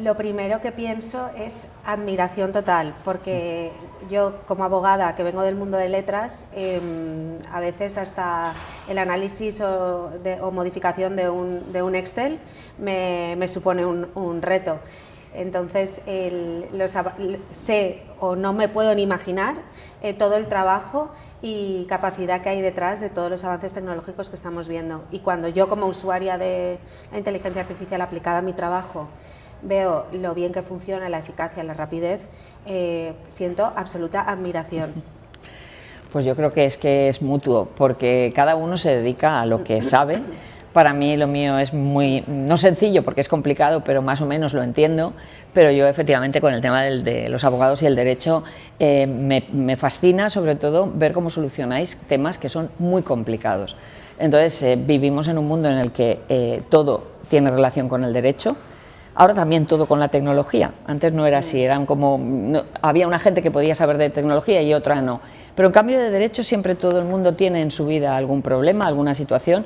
Lo primero que pienso es admiración total, porque yo como abogada que vengo del mundo de letras, a veces hasta el análisis o modificación de un Excel me supone un reto. Entonces sé o no me puedo ni imaginar todo el trabajo y capacidad que hay detrás de todos los avances tecnológicos que estamos viendo. Y cuando yo como usuaria de la inteligencia artificial aplicada a mi trabajo veo lo bien que funciona, la eficacia, la rapidez, siento absoluta admiración. Pues yo creo que es mutuo, porque cada uno se dedica a lo que sabe. Para mí lo mío es muy, no sencillo porque es complicado, pero más o menos lo entiendo, pero yo efectivamente con el tema de los abogados y el derecho me fascina sobre todo ver cómo solucionáis temas que son muy complicados. Entonces vivimos en un mundo en el que todo tiene relación con el derecho. Ahora también todo con la tecnología. Antes no era así, eran como había una gente que podía saber de tecnología y otra no. Pero en cambio de derecho siempre todo el mundo tiene en su vida algún problema, alguna situación.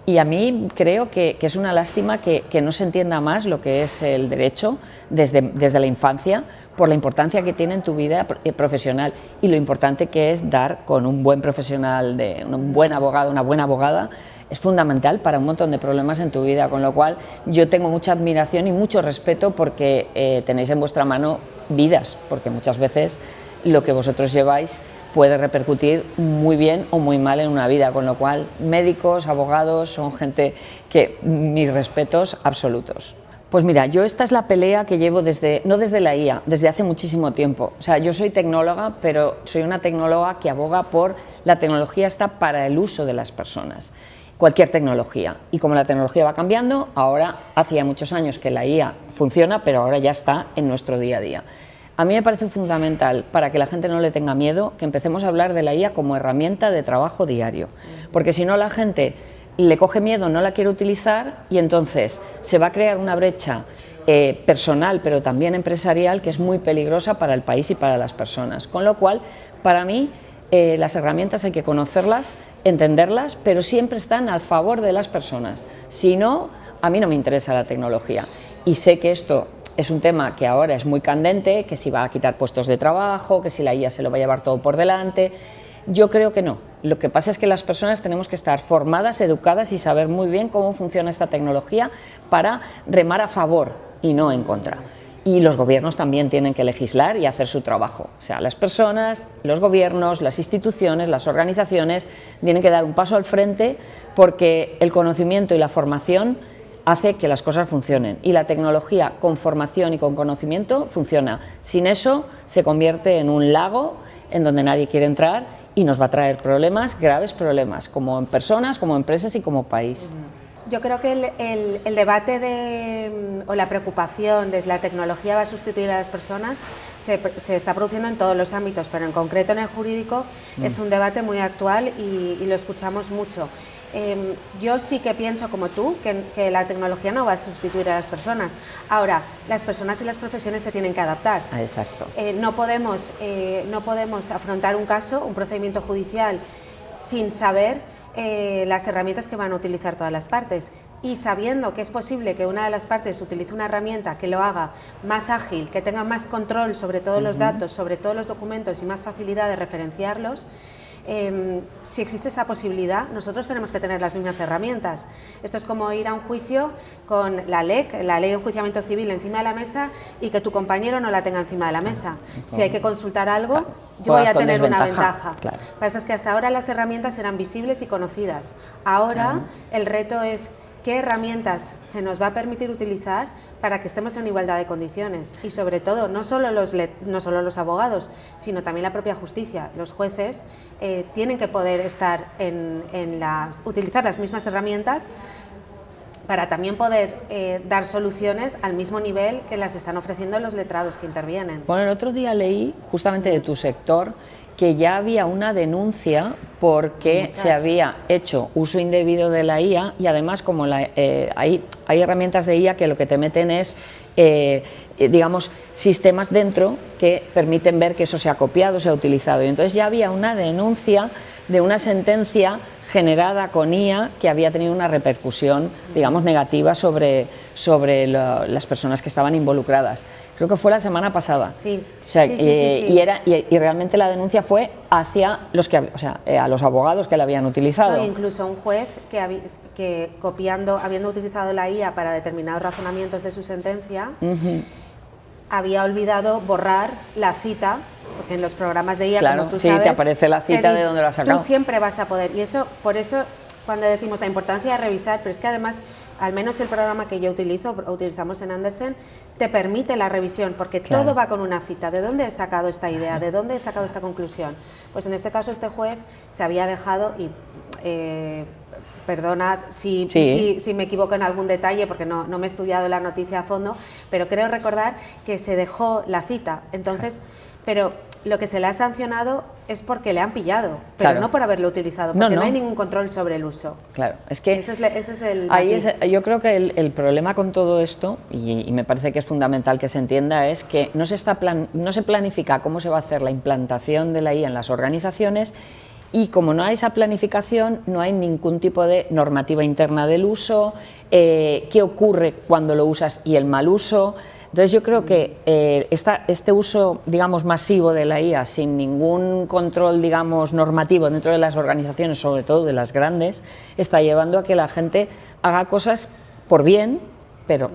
Y a mí creo que es una lástima que no se entienda más lo que es el derecho desde la infancia, por la importancia que tiene en tu vida profesional y lo importante que es dar con un buen profesional, un buen abogado, una buena abogada, es fundamental para un montón de problemas en tu vida, con lo cual yo tengo mucha admiración y mucho respeto porque tenéis en vuestra mano vidas, porque muchas veces lo que vosotros lleváis puede repercutir muy bien o muy mal en una vida, con lo cual médicos, abogados, son gente que mis respetos absolutos. Pues mira, yo esta es la pelea que llevo no desde la IA, desde hace muchísimo tiempo. O sea, yo soy tecnóloga, pero soy una tecnóloga que aboga por la tecnología está para el uso de las personas. Cualquier tecnología. Y como la tecnología va cambiando, ahora hace ya muchos años que la IA funciona, pero ahora ya está en nuestro día a día. A mí me parece fundamental, para que la gente no le tenga miedo, que empecemos a hablar de la IA como herramienta de trabajo diario, porque si no la gente le coge miedo, no la quiere utilizar y entonces se va a crear una brecha personal, pero también empresarial, que es muy peligrosa para el país y para las personas. Con lo cual, para mí, las herramientas hay que conocerlas, entenderlas, pero siempre están a favor de las personas. Si no, a mí no me interesa la tecnología. Y sé que esto es un tema que ahora es muy candente, que si va a quitar puestos de trabajo, que si la IA se lo va a llevar todo por delante. Yo creo que no. Lo que pasa es que las personas tenemos que estar formadas, educadas y saber muy bien cómo funciona esta tecnología para remar a favor y no en contra. Y los gobiernos también tienen que legislar y hacer su trabajo. O sea, las personas, los gobiernos, las instituciones, las organizaciones tienen que dar un paso al frente porque el conocimiento y la formación hace que las cosas funcionen y la tecnología con formación y con conocimiento funciona. Sin eso se convierte en un lago en donde nadie quiere entrar y nos va a traer problemas, graves problemas, como en personas, como empresas y como país. Yo creo que el debate o la preocupación de la tecnología va a sustituir a las personas se está produciendo en todos los ámbitos, pero en concreto en el jurídico es un debate muy actual y lo escuchamos mucho. Yo sí que pienso como tú que la tecnología no va a sustituir a las personas. Ahora, las personas y las profesiones se tienen que adaptar. Exacto. No podemos afrontar un caso, un procedimiento judicial, sin saber las herramientas que van a utilizar todas las partes y sabiendo que es posible que una de las partes utilice una herramienta que lo haga más ágil, que tenga más control sobre todos los datos, sobre todos los documentos y más facilidad de referenciarlos. Si existe esa posibilidad, nosotros tenemos que tener las mismas herramientas. Esto es como ir a un juicio con la LEC, la Ley de Enjuiciamiento Civil, encima de la mesa y que tu compañero no la tenga encima de la mesa. Si hay que consultar algo, yo voy a tener una ventaja. Claro. Lo que pasa es que hasta ahora las herramientas eran visibles y conocidas. Ahora el reto es qué herramientas se nos va a permitir utilizar para que estemos en igualdad de condiciones y sobre todo no solo los abogados, sino también la propia justicia. Los jueces tienen que poder estar utilizar las mismas herramientas para también poder dar soluciones al mismo nivel que las están ofreciendo los letrados que intervienen. Bueno, el otro día leí justamente de tu sector que ya había una denuncia porque se había hecho uso indebido de la IA y además como hay herramientas de IA que lo que te meten es, digamos, sistemas dentro que permiten ver que eso se ha copiado, se ha utilizado. Y entonces ya había una denuncia de una sentencia generada con IA que había tenido una repercusión, digamos, negativa sobre las personas que estaban involucradas. Creo que fue la semana pasada. Sí. O sea, sí. Y realmente la denuncia fue hacia a los abogados que la habían utilizado. No, incluso un juez que habiendo utilizado la IA para determinados razonamientos de su sentencia, había olvidado borrar la cita, porque en los programas de IA, claro, como tú sabes, te aparece la cita de donde lo has sacado. Tú siempre vas a poder, y eso, por eso, cuando decimos la importancia de revisar, pero es que además, al menos el programa que yo utilizamos en Andersen, te permite la revisión, porque todo va con una cita. ¿De dónde he sacado esta idea? ¿De dónde he sacado esta conclusión? Pues en este caso este juez se había dejado, y perdona si me equivoco en algún detalle, porque no me he estudiado la noticia a fondo, pero creo recordar que se dejó la cita. Entonces, pero lo que se le ha sancionado es porque le han pillado, pero no por haberlo utilizado, porque no hay ningún control sobre el uso. Claro, es que ese es el yo creo que el problema con todo esto, y me parece que es fundamental que se entienda, es que no se planifica cómo se va a hacer la implantación de la IA en las organizaciones, y como no hay esa planificación, no hay ningún tipo de normativa interna del uso, qué ocurre cuando lo usas y el mal uso. Entonces yo creo que este uso, digamos, masivo de la IA sin ningún control, digamos, normativo dentro de las organizaciones, sobre todo de las grandes, está llevando a que la gente haga cosas por bien, pero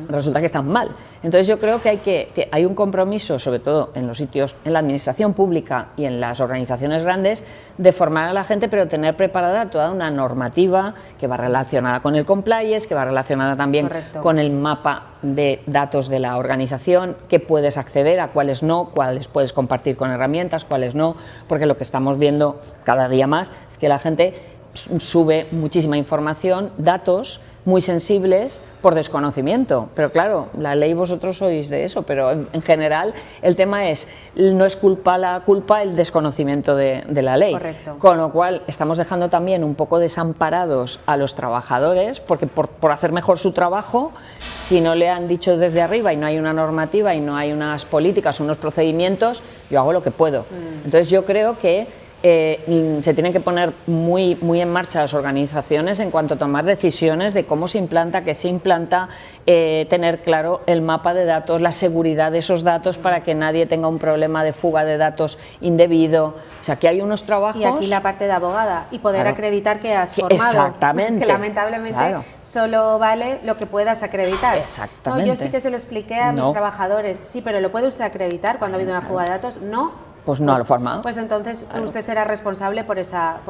resulta que están mal. Entonces yo creo que hay un compromiso, sobre todo en los sitios, en la administración pública y en las organizaciones grandes, de formar a la gente, pero tener preparada toda una normativa que va relacionada con el compliance, que va relacionada también con el mapa de datos de la organización, qué puedes acceder, a cuáles no, cuáles puedes compartir con herramientas, cuáles no, porque lo que estamos viendo cada día más es que la gente sube muchísima información, datos muy sensibles por desconocimiento, pero claro, la ley vosotros sois de eso, pero en general el tema es, no es la culpa el desconocimiento de la ley. Correcto. Con lo cual estamos dejando también un poco desamparados a los trabajadores, porque por hacer mejor su trabajo, si no le han dicho desde arriba y no hay una normativa y no hay unas políticas, unos procedimientos, yo hago lo que puedo. Entonces yo creo que se tienen que poner muy en marcha las organizaciones en cuanto a tomar decisiones de cómo se implanta, qué se implanta, tener claro el mapa de datos, la seguridad de esos datos para que nadie tenga un problema de fuga de datos indebido. O sea, que hay unos trabajos... Y aquí la parte de abogada, y poder acreditar que has formado. Exactamente. Que lamentablemente solo vale lo que puedas acreditar. Exactamente. No, yo sí que se lo expliqué a mis trabajadores. Sí, pero ¿lo puede usted acreditar cuando ha habido una fuga de datos? No. Pues no lo forma. Pues entonces usted será responsable por esa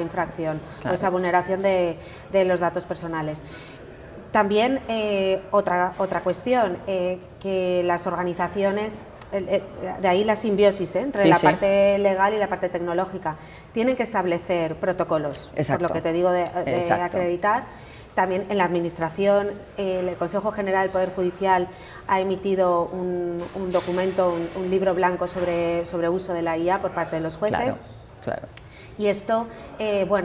infracción, por esa vulneración de los datos personales. También otra cuestión, que las organizaciones, de ahí la simbiosis entre la parte legal y la parte tecnológica, tienen que establecer protocolos, por lo que te digo de acreditar. También en la Administración, el Consejo General del Poder Judicial ha emitido un documento, un libro blanco sobre uso de la IA por parte de los jueces. Claro. Y esto,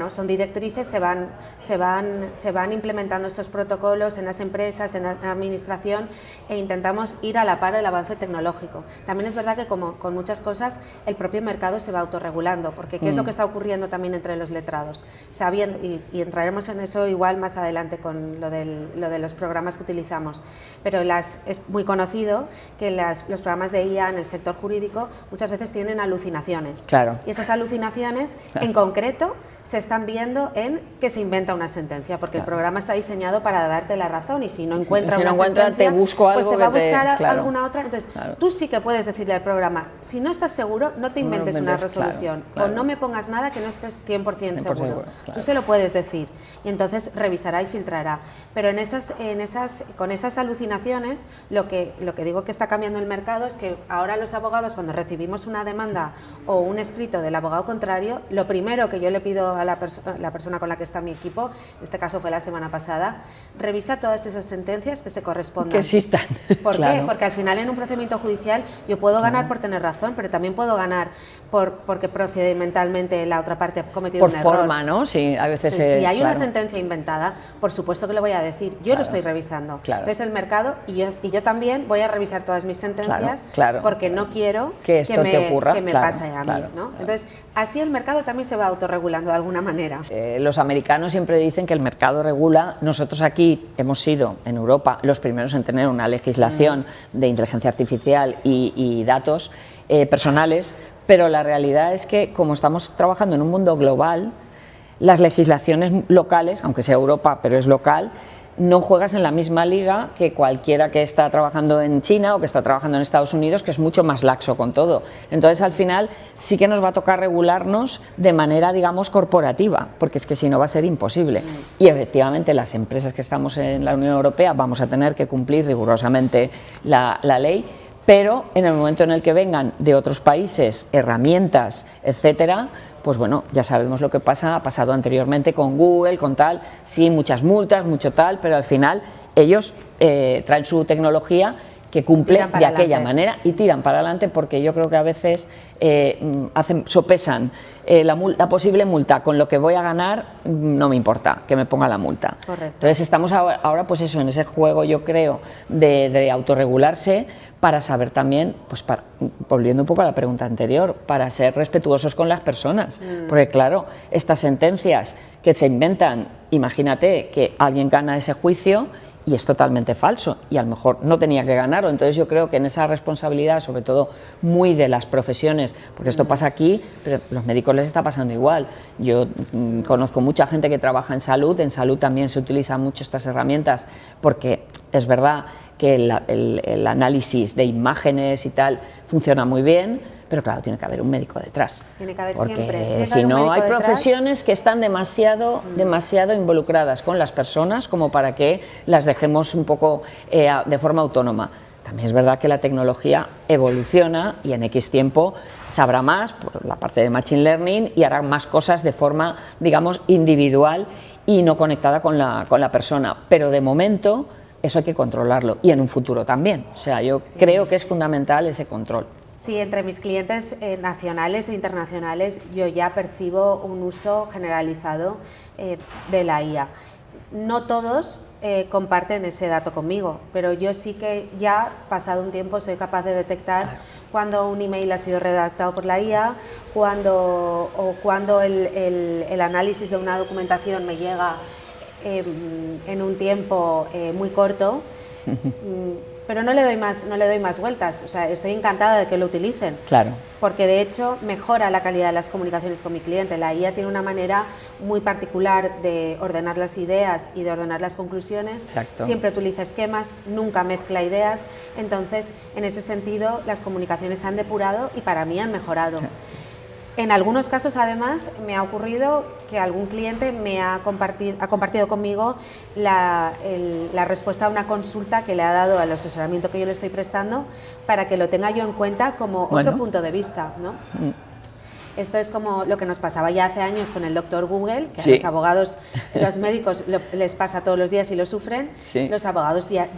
son directrices, se van implementando estos protocolos en las empresas, en la administración, e intentamos ir a la par del avance tecnológico. También es verdad que, como con muchas cosas, el propio mercado se va autorregulando, porque ¿qué es lo que está ocurriendo también entre los letrados? Sabiendo, y entraremos en eso igual más adelante con lo de los programas que utilizamos, pero es muy conocido que los programas de IA en el sector jurídico muchas veces tienen alucinaciones. Claro. Y esas alucinaciones en concreto se están viendo en que se inventa una sentencia, porque el programa está diseñado para darte la razón, y si no encuentra una sentencia, te busco algo, pues te va a buscar alguna otra. Entonces, tú sí que puedes decirle al programa, si no estás seguro, no te inventes una resolución, o no me pongas nada que no estés 100% seguro. Tú se lo puedes decir, y entonces revisará y filtrará. Pero con esas alucinaciones, lo que digo que está cambiando el mercado es que ahora los abogados, cuando recibimos una demanda o un escrito del abogado contrario, lo primero que yo le pido a la persona con la que está mi equipo, en este caso fue la semana pasada, revisa todas esas sentencias que se correspondan. Que existan. ¿Por qué? Porque al final en un procedimiento judicial yo puedo ganar por tener razón, pero también puedo ganar porque procedimentalmente la otra parte ha cometido un error. Por forma, ¿no? Sí, a veces... Si hay una sentencia inventada, por supuesto que lo voy a decir. Yo lo estoy revisando. Entonces el mercado, y yo también voy a revisar todas mis sentencias, porque no quiero que me pase a mí, ¿no? Entonces, así el mercado también también se va autorregulando de alguna manera. Los americanos siempre dicen que el mercado regula. Nosotros aquí hemos sido, en Europa, los primeros en tener una legislación de inteligencia artificial y datos personales, pero la realidad es que como estamos trabajando en un mundo global, las legislaciones locales, aunque sea Europa, pero es local, no juegas en la misma liga que cualquiera que está trabajando en China o que está trabajando en Estados Unidos, que es mucho más laxo con todo. Entonces, al final, sí que nos va a tocar regularnos de manera, digamos, corporativa, porque es que si no va a ser imposible. Y efectivamente, las empresas que estamos en la Unión Europea vamos a tener que cumplir rigurosamente la ley, pero en el momento en el que vengan de otros países herramientas, etcétera, pues bueno, ya sabemos lo que pasa, ha pasado anteriormente con Google, con tal, sí, muchas multas, mucho tal, pero al final ellos traen su tecnología que cumple de aquella manera y tiran para adelante, porque yo creo que a veces sopesan la posible multa con lo que voy a ganar, no me importa que me ponga la multa. Correcto. Entonces estamos ahora pues eso, en ese juego, yo creo, de autorregularse, para saber también, pues volviendo un poco a la pregunta anterior, para ser respetuosos con las personas, porque claro, estas sentencias que se inventan, imagínate que alguien gana ese juicio y es totalmente falso y a lo mejor no tenía que ganarlo. Entonces yo creo que en esa responsabilidad, sobre todo muy de las profesiones, porque esto pasa aquí, pero a los médicos les está pasando igual. Yo conozco mucha gente que trabaja en salud también se utilizan mucho estas herramientas, porque es verdad que el análisis de imágenes y tal funciona muy bien, pero claro, tiene que haber un médico detrás. Tiene que haber porque siempre. Si no, hay profesiones que están demasiado involucradas con las personas como para que las dejemos un poco de forma autónoma. También es verdad que la tecnología evoluciona y en X tiempo sabrá más por la parte de Machine Learning y hará más cosas de forma, digamos, individual y no conectada con la persona. Pero de momento eso hay que controlarlo y en un futuro también. O sea, yo creo que es fundamental ese control. Sí, entre mis clientes nacionales e internacionales yo ya percibo un uso generalizado de la IA. No todos comparten ese dato conmigo, pero yo sí que ya, pasado un tiempo, soy capaz de detectar cuando un email ha sido redactado por la IA, o cuando el análisis de una documentación me llega en un tiempo muy corto. Pero no le doy más vueltas, o sea, estoy encantada de que lo utilicen. Claro. Porque de hecho mejora la calidad de las comunicaciones con mi cliente. La IA tiene una manera muy particular de ordenar las ideas y de ordenar las conclusiones. Exacto. Siempre utiliza esquemas, nunca mezcla ideas. Entonces, en ese sentido, las comunicaciones se han depurado y para mí han mejorado. Sí. En algunos casos, además, me ha ocurrido que algún cliente me ha compartido conmigo la respuesta a una consulta que le ha dado al asesoramiento que yo le estoy prestando, para que lo tenga yo en cuenta como otro punto de vista, ¿no? Esto es como lo que nos pasaba ya hace años con el doctor Google, que a los abogados, los médicos les pasa todos los días y lo sufren. Los abogados ya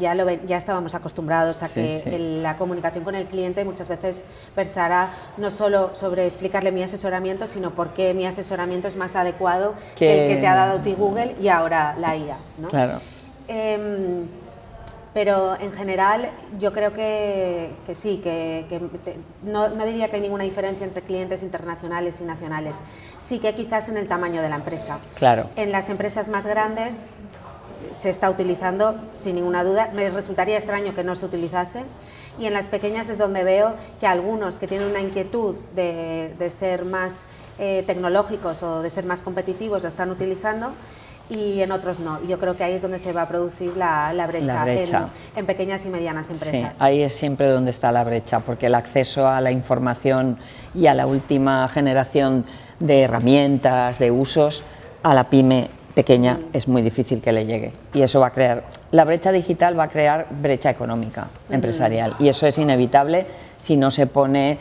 estábamos acostumbrados a que la comunicación con el cliente muchas veces versara no solo sobre explicarle mi asesoramiento, sino por qué mi asesoramiento es más adecuado que el que te ha dado a ti Google y ahora la IA, ¿no? Claro. Pero en general yo creo que sí, no diría que hay ninguna diferencia entre clientes internacionales y nacionales. Sí que quizás en el tamaño de la empresa. Claro. En las empresas más grandes se está utilizando sin ninguna duda. Me resultaría extraño que no se utilizase. Y en las pequeñas es donde veo que algunos que tienen una inquietud de ser más tecnológicos o de ser más competitivos lo están utilizando, y en otros no. Yo creo que ahí es donde se va a producir la brecha. En pequeñas y medianas empresas. Sí, ahí es siempre donde está la brecha, porque el acceso a la información y a la última generación de herramientas, de usos, a la pyme pequeña es muy difícil que le llegue. Y eso va a crear, la brecha digital va a crear brecha económica, empresarial, y eso es inevitable si no se pone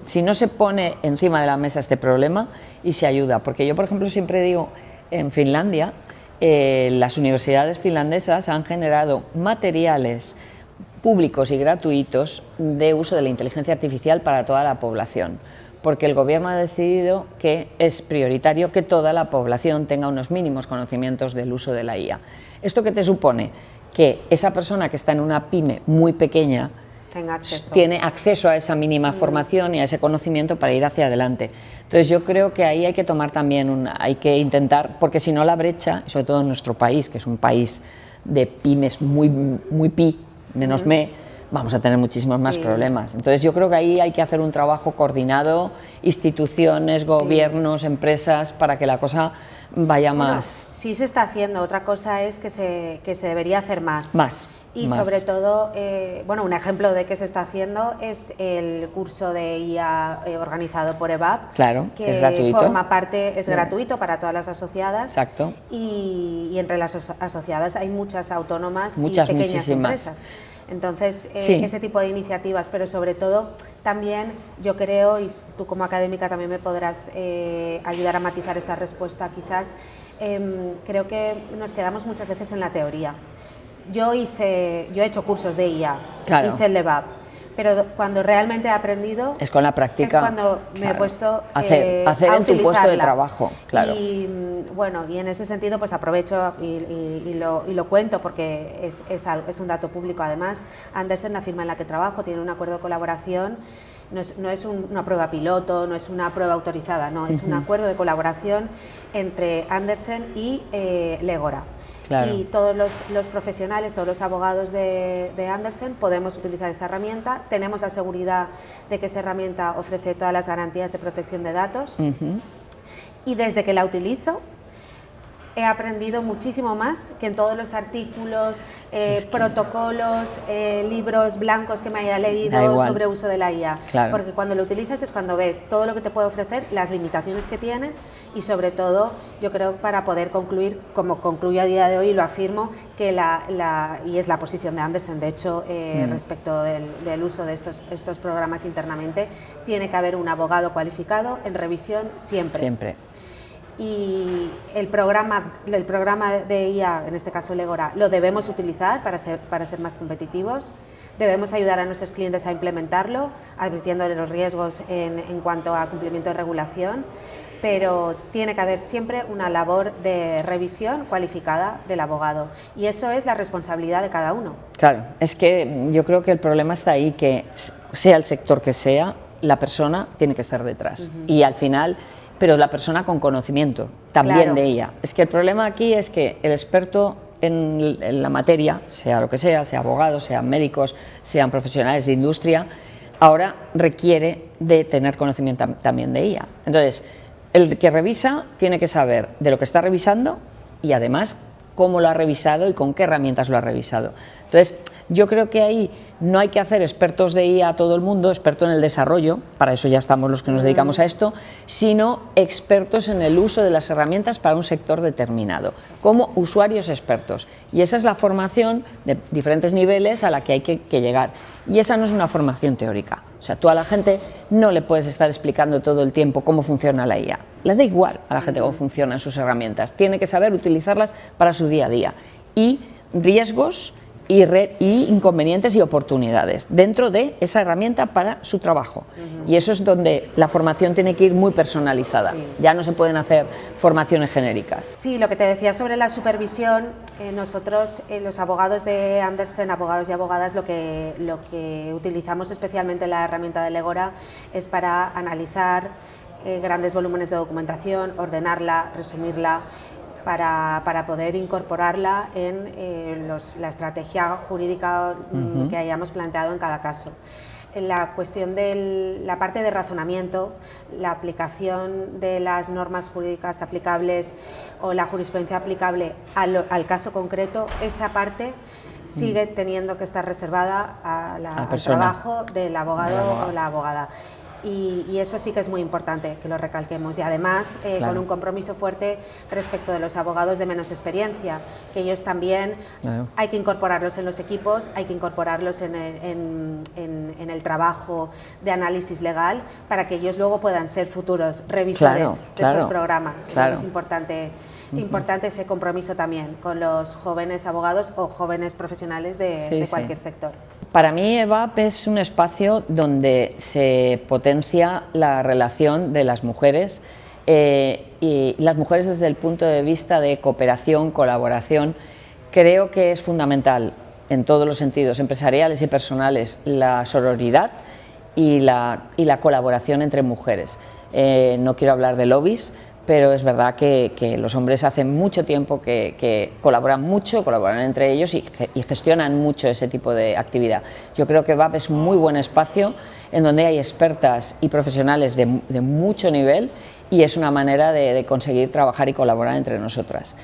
si no se pone encima de la mesa este problema y se ayuda. Porque yo, por ejemplo, siempre digo, en Finlandia, las universidades finlandesas han generado materiales públicos y gratuitos de uso de la inteligencia artificial para toda la población, porque el gobierno ha decidido que es prioritario que toda la población tenga unos mínimos conocimientos del uso de la IA. ¿Esto qué te supone? Que esa persona que está en una pyme muy pequeña tiene acceso a esa mínima formación y a ese conocimiento para ir hacia adelante. Entonces yo creo que ahí hay que tomar también, hay que intentar, porque si no la brecha, sobre todo en nuestro país, que es un país de pymes muy pi, menos me, vamos a tener muchísimos más problemas. Entonces yo creo que ahí hay que hacer un trabajo coordinado, instituciones, gobiernos, empresas, para que la cosa vaya más... Sí se está haciendo, otra cosa es que se debería hacer más. Y más. Sobre todo, bueno, un ejemplo de que se está haciendo es el curso de IA organizado por EVAP, que es gratuito. Forma parte, es gratuito para todas las asociadas. Exacto. Y entre las asociadas hay muchas autónomas y pequeñas muchísimas empresas. Entonces, ese tipo de iniciativas, pero sobre todo también yo creo, y tú como académica también me podrás ayudar a matizar esta respuesta quizás, creo que nos quedamos muchas veces en la teoría. Yo he hecho cursos de IA, hice el EVAP, pero cuando realmente he aprendido es con la práctica, es cuando me he puesto hacer a en tu puesto de trabajo, y bueno, y en ese sentido pues aprovecho y lo cuento porque es un dato público. Además, Andersen, la firma en la que trabajo, tiene un acuerdo de colaboración. No es una prueba piloto, no es una prueba autorizada, no, es un acuerdo de colaboración entre Andersen y Legora. Y todos los profesionales, todos los abogados de Andersen podemos utilizar esa herramienta. Tenemos la seguridad de que esa herramienta ofrece todas las garantías de protección de datos. Y desde que la utilizo, he aprendido muchísimo más que en todos los artículos, protocolos, libros blancos que me haya leído sobre uso de la IA. Porque cuando lo utilizas es cuando ves todo lo que te puede ofrecer, las limitaciones que tiene y sobre todo, yo creo, para poder concluir, como concluyo a día de hoy y lo afirmo, que y es la posición de Andersen, de hecho, respecto del uso de estos programas internamente, tiene que haber un abogado cualificado en revisión siempre. Y el programa de IA, en este caso Legora, lo debemos utilizar para ser más competitivos. Debemos ayudar a nuestros clientes a implementarlo, advirtiéndoles los riesgos en cuanto a cumplimiento de regulación, pero tiene que haber siempre una labor de revisión cualificada del abogado y eso es la responsabilidad de cada uno. Claro, es que yo creo que el problema está ahí, que sea el sector que sea, la persona tiene que estar detrás y al final... pero la persona con conocimiento también de ella. Es que el problema aquí es que el experto en la materia, sea lo que sea abogados, sean médicos, sean profesionales de industria, ahora requiere de tener conocimiento también de ella. Entonces, el que revisa tiene que saber de lo que está revisando y además cómo lo ha revisado y con qué herramientas lo ha revisado. Entonces, yo creo que ahí no hay que hacer expertos de IA a todo el mundo, experto en el desarrollo, para eso ya estamos los que nos dedicamos a esto, sino expertos en el uso de las herramientas para un sector determinado, como usuarios expertos. Y esa es la formación de diferentes niveles a la que hay que llegar. Y esa no es una formación teórica. O sea, tú a la gente no le puedes estar explicando todo el tiempo cómo funciona la IA. Le da igual a la gente cómo funcionan sus herramientas. Tiene que saber utilizarlas para su día a día. Y riesgos y inconvenientes y oportunidades dentro de esa herramienta para su trabajo. Y eso es donde la formación tiene que ir muy personalizada. Ya no se pueden hacer formaciones genéricas. Sí, lo que te decía sobre la supervisión, nosotros, los abogados de Andersen, abogados y abogadas, lo que utilizamos especialmente la herramienta de Legora es para analizar grandes volúmenes de documentación, ordenarla, resumirla, para poder incorporarla en la estrategia jurídica que hayamos planteado en cada caso. En la cuestión de la parte de razonamiento, la aplicación de las normas jurídicas aplicables o la jurisprudencia aplicable al caso concreto, esa parte sigue teniendo que estar reservada al trabajo del abogado o la abogada. Y eso sí que es muy importante que lo recalquemos y además con un compromiso fuerte respecto de los abogados de menos experiencia, que ellos también hay que incorporarlos en los equipos, hay que incorporarlos en el trabajo de análisis legal para que ellos luego puedan ser futuros revisores de estos programas. Es importante ese compromiso también con los jóvenes abogados o jóvenes profesionales de cualquier sector. Para mí EVAP es un espacio donde se potencia la relación de las mujeres y las mujeres desde el punto de vista de cooperación, colaboración. Creo que es fundamental en todos los sentidos, empresariales y personales, la sororidad y la colaboración entre mujeres. No quiero hablar de lobbies, pero es verdad que los hombres hace mucho tiempo que colaboran mucho, colaboran entre ellos y gestionan mucho ese tipo de actividad. Yo creo que VAP es un muy buen espacio en donde hay expertas y profesionales de mucho nivel y es una manera de conseguir trabajar y colaborar entre nosotras.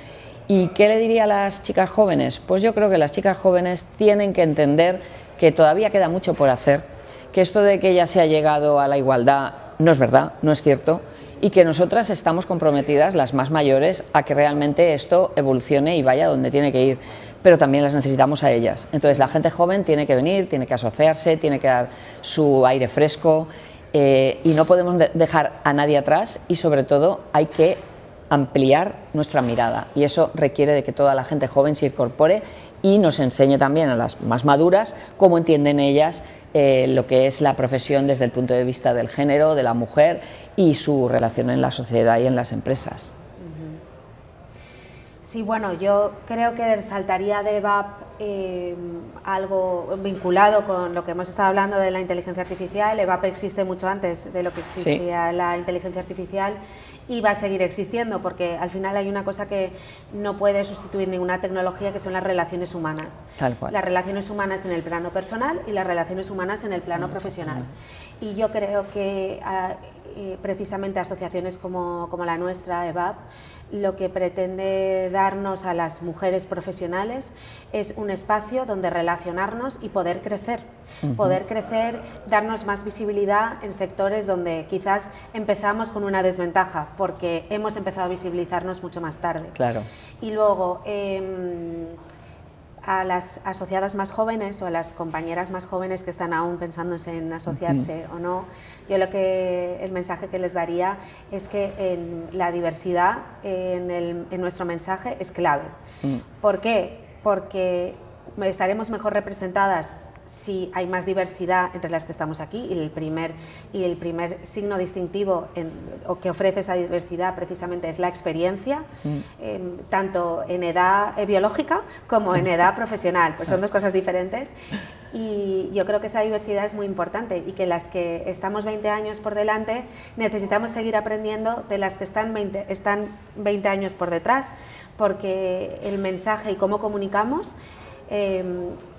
¿Y qué le diría a las chicas jóvenes? Pues yo creo que las chicas jóvenes tienen que entender que todavía queda mucho por hacer, que esto de que ya se ha llegado a la igualdad no es verdad, no es cierto, y que nosotras estamos comprometidas, las más mayores, a que realmente esto evolucione y vaya donde tiene que ir, pero también las necesitamos a ellas. Entonces la gente joven tiene que venir, tiene que asociarse, tiene que dar su aire fresco y no podemos dejar a nadie atrás y sobre todo hay que ampliar nuestra mirada y eso requiere de que toda la gente joven se incorpore y nos enseñe también a las más maduras cómo entienden ellas lo que es la profesión desde el punto de vista del género, de la mujer y su relación en la sociedad y en las empresas. Sí, bueno, yo creo que resaltaría de VAP algo vinculado con lo que hemos estado hablando de la inteligencia artificial. VAP existe mucho antes de lo que existía la inteligencia artificial y va a seguir existiendo porque al final hay una cosa que no puede sustituir ninguna tecnología, que son las relaciones humanas. Tal cual. Las relaciones humanas en el plano personal y las relaciones humanas en el plano profesional. Y yo creo que precisamente asociaciones como la nuestra, EVAP, lo que pretende darnos a las mujeres profesionales es un espacio donde relacionarnos y poder crecer, darnos más visibilidad en sectores donde quizás empezamos con una desventaja porque hemos empezado a visibilizarnos mucho más tarde. Claro. Y luego a las asociadas más jóvenes o a las compañeras más jóvenes que están aún pensándose en asociarse o no, yo el mensaje que les daría es que la diversidad en nuestro mensaje es clave. ¿Por qué? Porque estaremos mejor representadas si hay más diversidad entre las que estamos aquí y el primer signo distintivo o que ofrece esa diversidad precisamente es la experiencia, tanto en edad biológica como en edad profesional, pues son dos cosas diferentes y yo creo que esa diversidad es muy importante y que las que estamos 20 años por delante necesitamos seguir aprendiendo de las que están 20 años por detrás, porque el mensaje y cómo comunicamos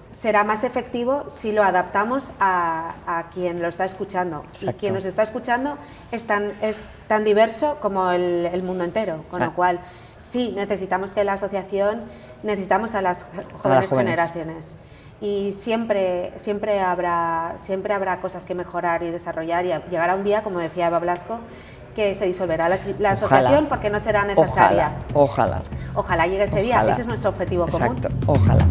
será más efectivo si lo adaptamos a quien lo está escuchando. Exacto. Y quien nos está escuchando es tan diverso como el mundo entero, con lo cual sí, necesitamos que la asociación, necesitamos a las jóvenes generaciones. Y siempre habrá cosas que mejorar y desarrollar y llegará un día, como decía Eva Blasco, que se disolverá la asociación porque no será necesaria. Ojalá. Ojalá llegue ese día, ese es nuestro objetivo común. Exacto, ojalá.